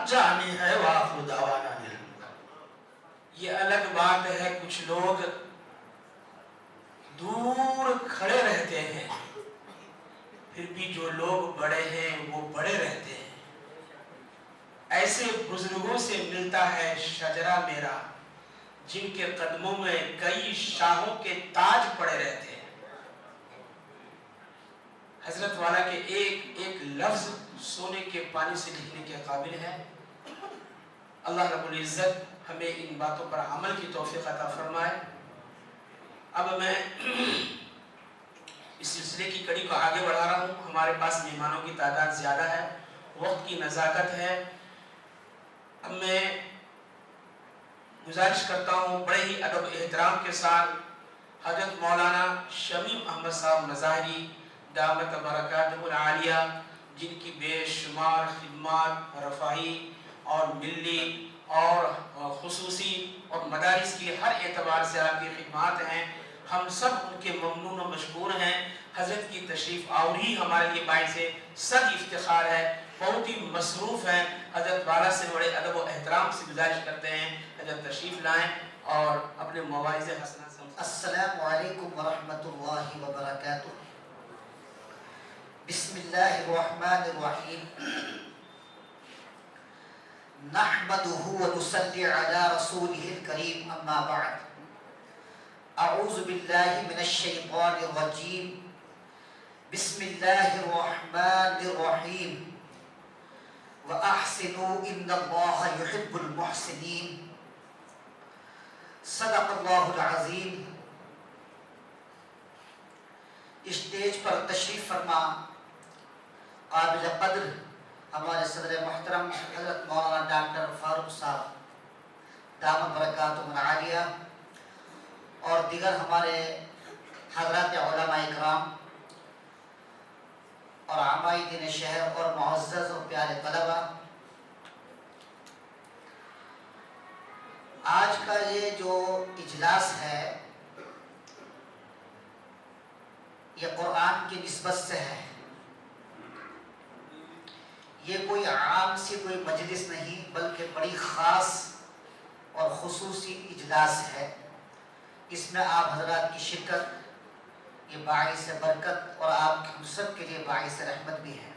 جانی ہے وآخر دعوانا یہ الگ بات ہے کچھ لوگ دور کھڑے رہتے ہیں، پھر بھی جو لوگ بڑے ہیں وہ بڑے رہتے ہیں۔ ایسے بزرگوں سے ملتا ہے شجرہ میرا جن کے قدموں میں کئی شاہوں کے تاج پڑے رہتے ہیں۔ حضرت والا کے ایک ایک لفظ سونے کے پانی سے لکھنے کے قابل ہے۔ اللہ رب العزت ہمیں ان باتوں پر عمل کی توفیق عطا فرمائے۔ اب میں اس سلسلے کی کڑی کو آگے بڑھا رہا ہوں۔ ہمارے پاس مہمانوں کی تعداد زیادہ ہے، وقت کی نزاکت ہے۔ اب میں گزارش کرتا ہوں بڑے ہی ادب احترام کے ساتھ حضرت مولانا شمیم احمد صاحب مظاہری دامت برکاتہ العالیہ، جن کی بے شمار خدمات رفاہی اور ملی اور خصوصی اور مدارس کی ہر اعتبار سے آپ کی خدمات ہیں، ہم سب ان کے ممنون و مشکور ہیں۔ حضرت کی تشریف آوری ہمارے لیے باعث صد افتخار ہے، بہت ہی مصروف ہیں۔ حضرت والا سے بڑے ادب و احترام سے گزارش کرتے ہیں حضرت تشریف لائیں اور اپنے مواعظ حسنہ سے۔ السلام علیکم ورحمۃ اللہ وبرکاتہ۔ بسم اللہ الرحمن الرحیم۔ نحمده ونصلی علی رسوله الکریم، اما بعد۔ اعوذ باللہ من الشیطان الرجیم، بسم اللہ الرحمن الرحیم۔ وَأَحْسِنُوا إِنَّ اللَّهَ يُحِبُّ الْمُحْسِنِينَ۔ صدق اللہ العظیم۔ اسٹیج پر تشریف فرما قابل قدر ہمارے صدر محترم حضرت مولانا ڈاکٹر فاروق صاحب دامت برکاتہم العالیہ اور دیگر ہمارے حضرات علماء اکرام اور عامائی دین شہر اور معزز اور پیارے طلبہ، آج کا یہ جو اجلاس ہے یہ قرآن کی نسبت سے ہے۔ یہ کوئی عام سی کوئی مجلس نہیں بلکہ بڑی خاص اور خصوصی اجلاس ہے۔ اس میں آپ حضرات کی شرکت یہ باعث برکت اور آپ ہم سب کے لیے باعث رحمت بھی ہے۔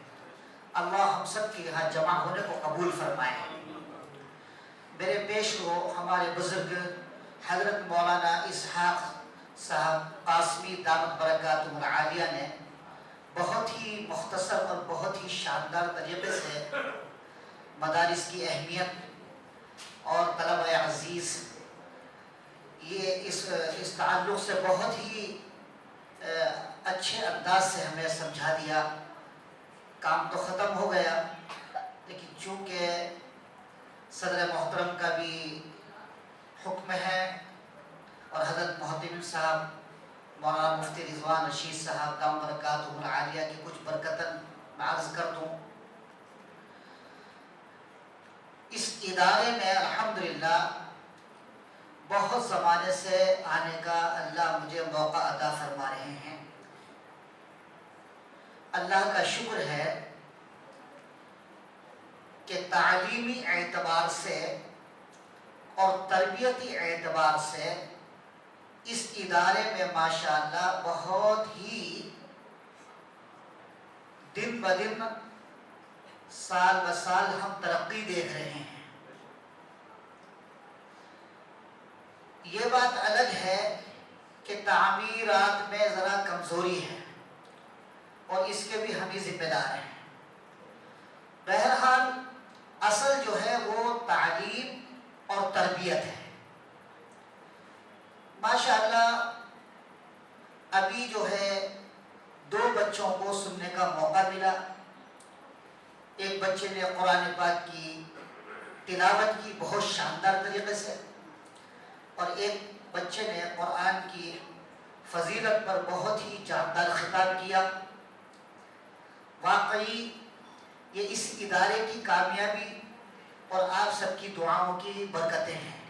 اللہ ہم سب کی یہاں جمع ہونے کو قبول فرمائے۔ میرے پیش رو ہمارے بزرگ حضرت مولانا اسحاق صاحب قاسمی دامت برکاتہم العالیہ نے بہت ہی مختصر اور بہت ہی شاندار طریقے سے مدارس کی اہمیت اور طلبہ عزیز یہ اس تعلق سے بہت ہی اچھے انداز سے ہمیں سمجھا دیا۔ کام تو ختم ہو گیا لیکن چونکہ صدر محترم کا بھی حکم ہے اور حضرت محتمم صاحب مولانا مفتی رضوان رشید صاحب دامت برکاتہم العالیہ کی کچھ برکتاً میں عرض کر دوں۔ اس ادارے میں الحمدللہ بہت زمانے سے آنے کا اللہ مجھے موقع عطا فرما رہے ہیں۔ اللہ کا شکر ہے کہ تعلیمی اعتبار سے اور تربیتی اعتبار سے اس ادارے میں ماشاءاللہ بہت ہی دن بدن سال بسال ہم ترقی دیکھ رہے ہیں۔ یہ بات الگ ہے کہ تعمیرات میں ذرا کمزوری ہے اور اس کے بھی ہم ہی ذمہ دار ہیں۔ بہرحال اصل جو ہے وہ تعلیم اور تربیت ہے۔ ماشاءاللہ ابھی جو ہے 2 بچوں کو سننے کا موقع ملا۔ ایک بچے نے قرآن پاک کی تلاوت کی بہت شاندار طریقے سے اور ایک بچے نے قرآن کی فضیلت پر بہت ہی جاندار خطاب کیا۔ واقعی یہ اس ادارے کی کامیابی اور آپ سب کی دعاؤں کی برکتیں ہیں۔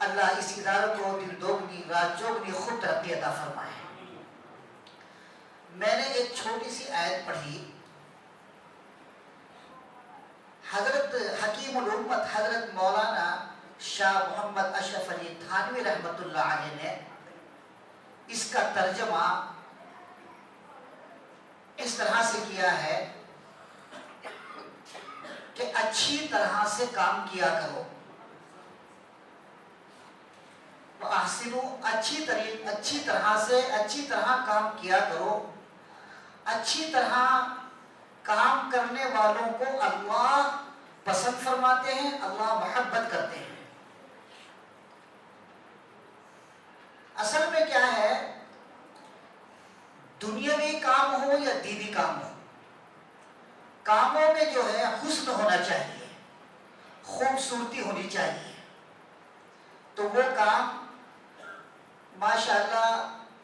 اللہ اس ادارے کو دن دوگنی رات چوگنی خود ترقی عطا فرمائے۔ میں نے ایک چھوٹی سی آیت پڑھی، حضرت حکیم شاہ محمد اشرف علی تھانوی رحمۃ اللہ علیہ نے اس کا ترجمہ اس طرح سے کیا ہے کہ اچھی طرح سے کام کیا کرو، اچھی طرح کام کیا کرو۔ اچھی طرح کام کرنے والوں کو اللہ پسند فرماتے ہیں، اللہ محبت کرتے ہیں۔ اصل میں کیا ہے، دنیاوی کام ہو یا دینی کام ہو، کاموں میں جو ہے حسن ہونا چاہیے، خوبصورتی ہونی چاہیے، تو وہ کام ماشاءاللہ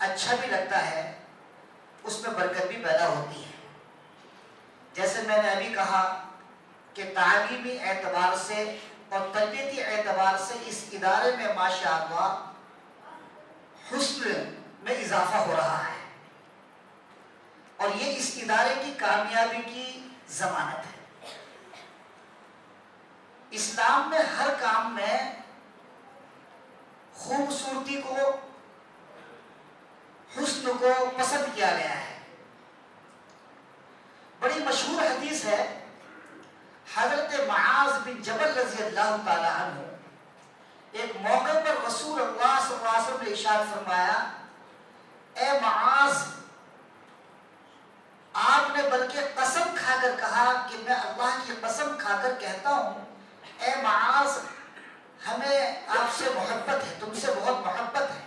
اچھا بھی لگتا ہے، اس میں برکت بھی پیدا ہوتی ہے۔ جیسے میں نے ابھی کہا کہ تعلیمی اعتبار سے اور تربیتی اعتبار سے اس ادارے میں ماشاءاللہ حسن میں اضافہ ہو رہا ہے، اور یہ اس ادارے کی کامیابی کی ضمانت ہے۔ اسلام میں ہر کام میں خوبصورتی کو، حسن کو پسند کیا گیا ہے۔ بڑی مشہور حدیث ہے، حضرت معاذ بن جبل رضی اللہ تعالی عنہ ایک موقع پر رسول اللہ صلی اللہ علیہ وسلم نے ارشاد فرمایا، اے معاذ، آپ نے بلکہ قسم کھا کر کہا کہ میں اللہ کی قسم کھا کر کہتا ہوں، اے معاذ، ہمیں آپ سے محبت ہے، تم سے بہت محبت ہے۔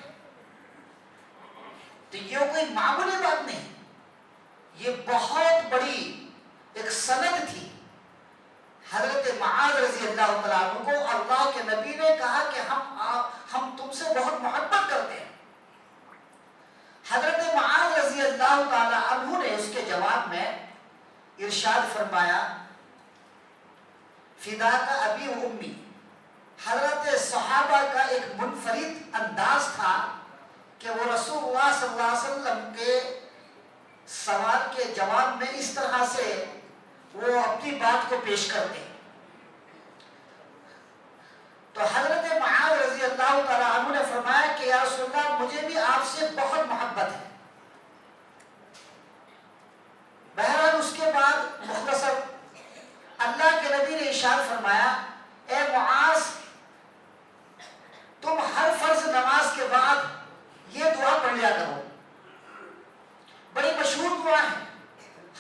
تو یہ کوئی معمولی بات نہیں، یہ بہت بڑی ایک سند تھی۔ حضرت معاذ رضی اللہ تعالیٰ عنہ کو اللہ کے نبی نے کہا کہ ہم تم سے بہت محبت کرتے ہیں۔ حضرت معاذ رضی اللہ تعالیٰ عنہ نے اس کے جواب میں ارشاد فرمایا، فداک ابی و امی۔ حضرت صحابہ کا ایک منفرد انداز تھا کہ وہ رسول اللہ صلی اللہ علیہ وسلم کے سوال کے جواب میں اس طرح سے وہ اپنی بات کو پیش کرتے۔ تو حضرت معاذ رضی اللہ تعالیٰ عنہ نے فرمایا کہ یا رسول اللہ، مجھے بھی آپ سے بہت محبت ہے۔ بہرحال اس کے بعد مختصر اللہ کے نبی نے ارشاد فرمایا، اے معاذ، تم ہر فرض نماز کے بعد یہ دعا پڑھ لیا کرو۔ بڑی مشہور دعا ہے،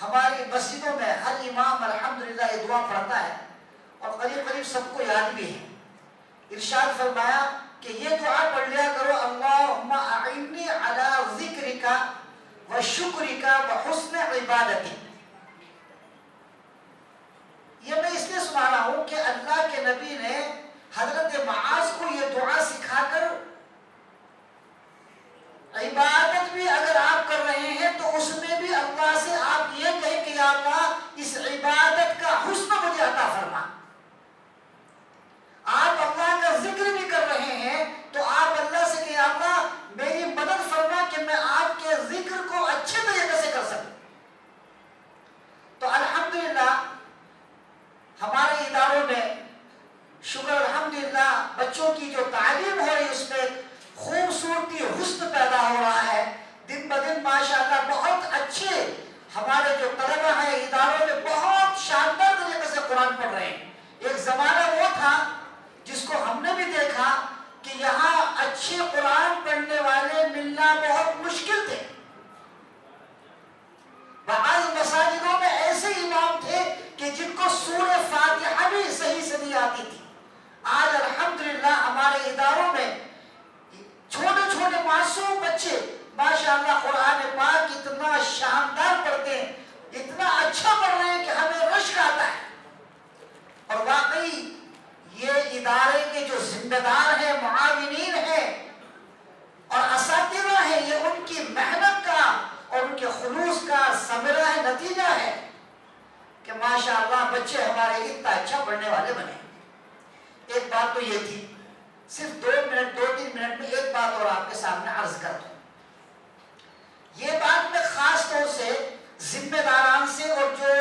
ہماری مسجدوں میں ہر امام الحمدللہ یہ دعا پڑھتا ہے اور قریب قریب سب کو یاد بھی ہے۔ ارشاد فرمایا کہ یہ دعا پڑھ لیا کرو، اللہم اعنی علی ذکرک و شکرک و حسن عبادتک۔ یہ میں اس لیے سنا رہا ہوں کہ اللہ کے نبی نے حضرت معاذ کو یہ دعا سکھا کر، عبادت بھی اگر آپ کر رہے ہیں تو اس میں بھی اللہ سے آپ یہ کہیں کہ یا اللہ اس عبادت کا حسن مجھے عطا فرما۔ آپ اللہ کا ذکر بھی کر رہے ہیں تو آپ اللہ سے کہ یا اللہ میری مدد فرما کہ میں آپ کے ذکر کو اچھے طریقے سے کر سکوں۔ تو الحمدللہ ہمارے اداروں میں شکر الحمدللہ بچوں کی جو تعلیم ہو رہی اس میں خوبصورتی حسن پیدا ہو رہا ہے۔ دن بدن ماشاءاللہ بہت اچھے ہمارے جو طلبہ ہیں اداروں میں بہت شاندار طریقے سے قرآن پڑھ رہے ہیں۔ ایک زمانہ وہ تھا جس کو ہم نے بھی دیکھا کہ یہاں اچھے قرآن پڑھنے والے ملنا بہت مشکل تھے۔ بعض مساجدوں میں ایسے امام تھے کہ جن کو سورہ فاتحہ بھی صحیح سے نہیں آتی تھی۔ آج الحمدللہ ہمارے اداروں میں چھوٹے چھوٹے معصوم بچے ماشاءاللہ قرآن پاک اتنا شاندار پڑھتے ہیں، اتنا اچھا پڑھ رہے ہیں کہ ہمیں رشک آتا ہے۔ اور واقعی یہ ادارے کے جو ذمہ دار ہیں، معاونین ہیں اور اساتذہ ہیں، یہ ان کی محنت کا اور ان کے خلوص کا ثمرہ ہے، نتیجہ ہے کہ ماشاءاللہ بچے ہمارے اتنا اچھا پڑھنے والے بنے۔ ایک بات تو یہ تھی، صرف 2-3 منٹ میں ایک بات اور آپ کے سامنے عرض کر دوں۔ یہ بات میں خاص طور سے ذمہ داران سے اور جو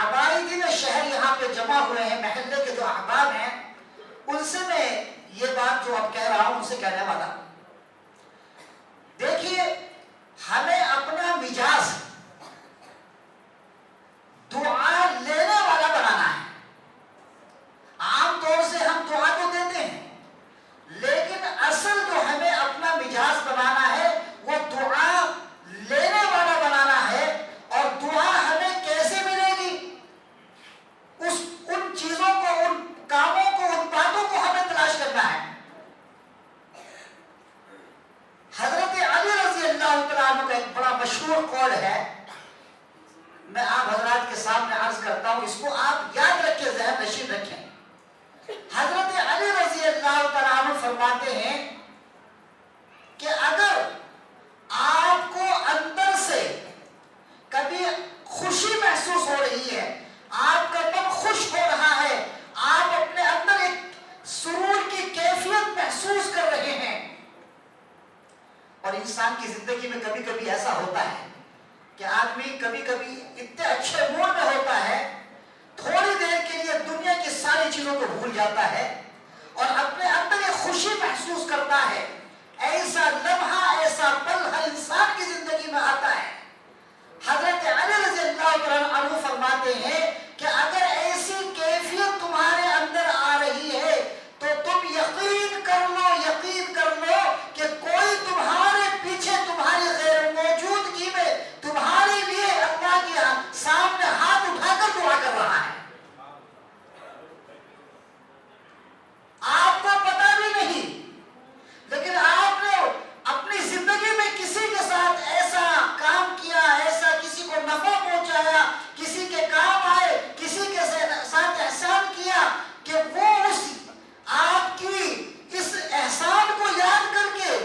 عبائدین شہر یہاں پہ جمع ہوئے ہیں، محلے کے جو احباب ہیں، ان سے میں فرماتے ہیں کہ اگر آپ کو اندر سے کبھی خوشی محسوس ہو رہی ہے، آپ کا من خوش ہو رہا ہے، آپ اپنے اندر ایک سرور کی کیفیت محسوس کر رہے ہیں، اور انسان کی زندگی میں کبھی کبھی ایسا ہوتا ہے کہ آدمی کبھی کبھی اتنے اچھے موڈ میں ہوتا ہے، تھوڑی دیر کے لیے دنیا کی ساری چیزوں کو بھول جاتا ہے اور اپنے اندر ایک خوشی محسوس کرتا ہے۔ ایسا لمحہ، ایسا پل ہر انسان کی زندگی میں آتا ہے۔ حضرت علی رضی اللہ عنہ فرماتے ہیں کہ اگر ایسی کیفیت تمہارے اندر آ رہی ہے تو تم یقین کر لو کہ کوئی تمہارے پیچھے تمہاری غیر موجودگی میں تمہارے لیے اللہ کے سامنے ہاتھ اٹھا کر دعا کر رہا ہے۔ آپ کو پتا بھی نہیں، لیکن آپ نے اپنی زندگی میں کسی کے ساتھ ایسا کام کیا، ایسا کسی کو نفع پہنچایا، کسی کے کام آئے، کسی کے ساتھ احسان کیا کہ وہ اس آپ کی اس احسان کو یاد کر کے،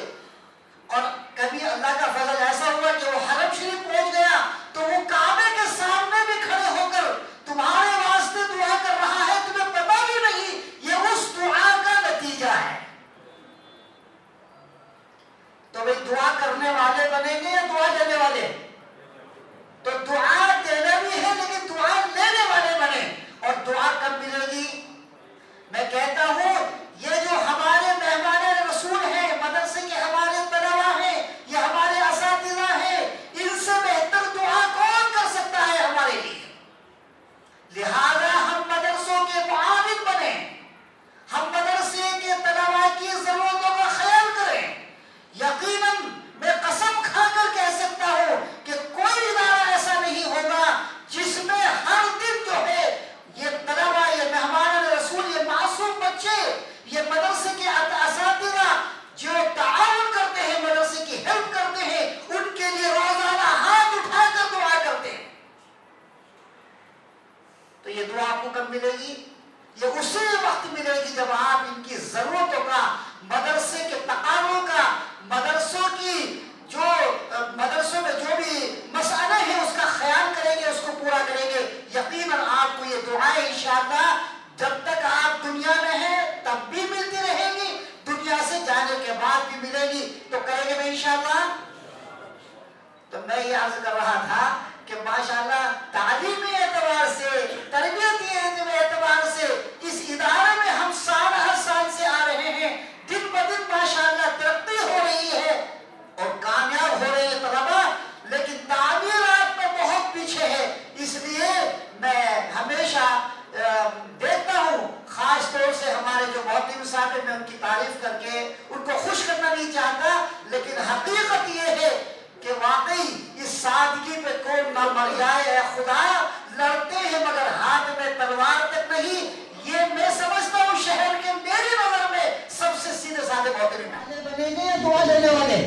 اور کبھی اللہ کا فضل ایسا ہوا کہ وہ حرم شریف پہنچ گیا تو وہ کعبے کے سامنے بھی کھڑے ہو کر تمہارے واسطے دعا کر رہا ہے، تمہیں پتا بھی نہیں، یہ اس دعا کا نتیجہ ہے۔ تو بھئی دعا کرنے والے بنیں گے یا دعا دینے والے؟ تو دعا دینا بھی ہے لیکن دعا لینے والے بنے۔ اور دعا کب ملے گی؟ میں کہتا ہوں یہ جو ہمارے مہمان رسول ہیں، مدرسے کے ہمارے طلباء ہیں، یہ ہمارے اساتذہ ہیں، ان سے بہتر دعا کون کر سکتا ہے ہمارے لیے؟ لہذا ہم مدرسوں کے معاون بنیں، ہم مدرسے کے طلباء کی ضرورتوں کا خیال کریں۔ یقیناً میں قسم کھا کر کہہ سکتا ہوں کہ کوئی ادارہ ایسا نہیں ہوگا جس میں ہر دن جو ہے یہ طلباء، یہ مہمان رسول، یہ معصوم بچے، یہ مدرسے کے اساتذہ جو تعاون کرتے ہیں، مدرسے کی ہیلپ کرتے ہیں، ان کے لیے روزانہ ہاتھ اٹھا کر دعا کرتے ہیں۔ تو یہ دعا آپ کو کب ملے گی؟ یہ اسی وقت ملے گی جب آپ ان کی ضرورتوں کا، مدرسے کے تقاضوں کا، مدرسوں میں جو بھی مسئلے ہیں اس کا خیال کریں گے، اس کو پورا کریں گے۔ یقیناً آپ کو یہ دعائیں انشاءاللہ جب تک آپ دنیا میں ہیں تب بھی ملتی رہیں گی، دنیا سے جانے کے بعد بھی ملے گی۔ تو کریں گے میں انشاءاللہ؟ تو میں یہ عرض کر رہا تھا کہ ماشاءاللہ تعلیمی اعتبار سے، تربیتی اعتبار سے اس ادارے میں ہم سال ہر سال سے آ رہے ہیں، دن بدن ماشاءاللہ ترقی ہو رہی ہے اور کامیاب ہو رہے ہیں طلباء، لیکن تعمیرات میں بہت پیچھے ہے۔ اس لیے میں ہمیشہ دیکھتا ہوں، خاص طور سے ہمارے جو محترم صاحب ہیں، میں ان کی تعریف کر کے ان کو خوش کرنا نہیں چاہتا، لیکن حقیقت یہ ہے کہ واقعی اس سادگی پہ کون نہ مر جائے۔ اے خدا، لڑتے ہیں مگر ہاتھ میں تلوار تک نہیں، یہ میں سمجھتا ہوں شہر کے میری نظر میں سب سے سیدھے سادے محترم ہیں۔ بنیں گے یا دعا لینے والے؟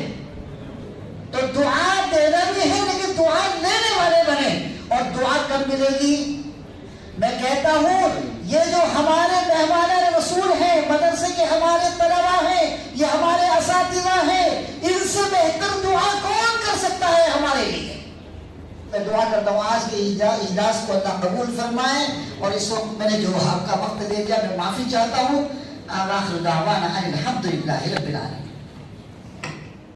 تو دعا دینا بھی ہے لیکن دعا لینے والے بنے۔ اور دعا کب ملے گی؟ میں کہتا ہوں یہ جو ہمارے مہمان رسول ہیں، مدرسے کے ہمارے طلباء ہیں، یہ ہمارے اساتذہ ہیں، ان سے بہتر دعا کون کر سکتا ہے ہمارے لیے؟ میں دعا کرتا ہوں آج کے اجلاس کو اللہ قبول فرمائے، اور اس وقت میں نے جو آپ کا وقت دے دیا میں معافی چاہتا ہوں۔ آخر دعوانا ان الحمدللہ رب العالمین۔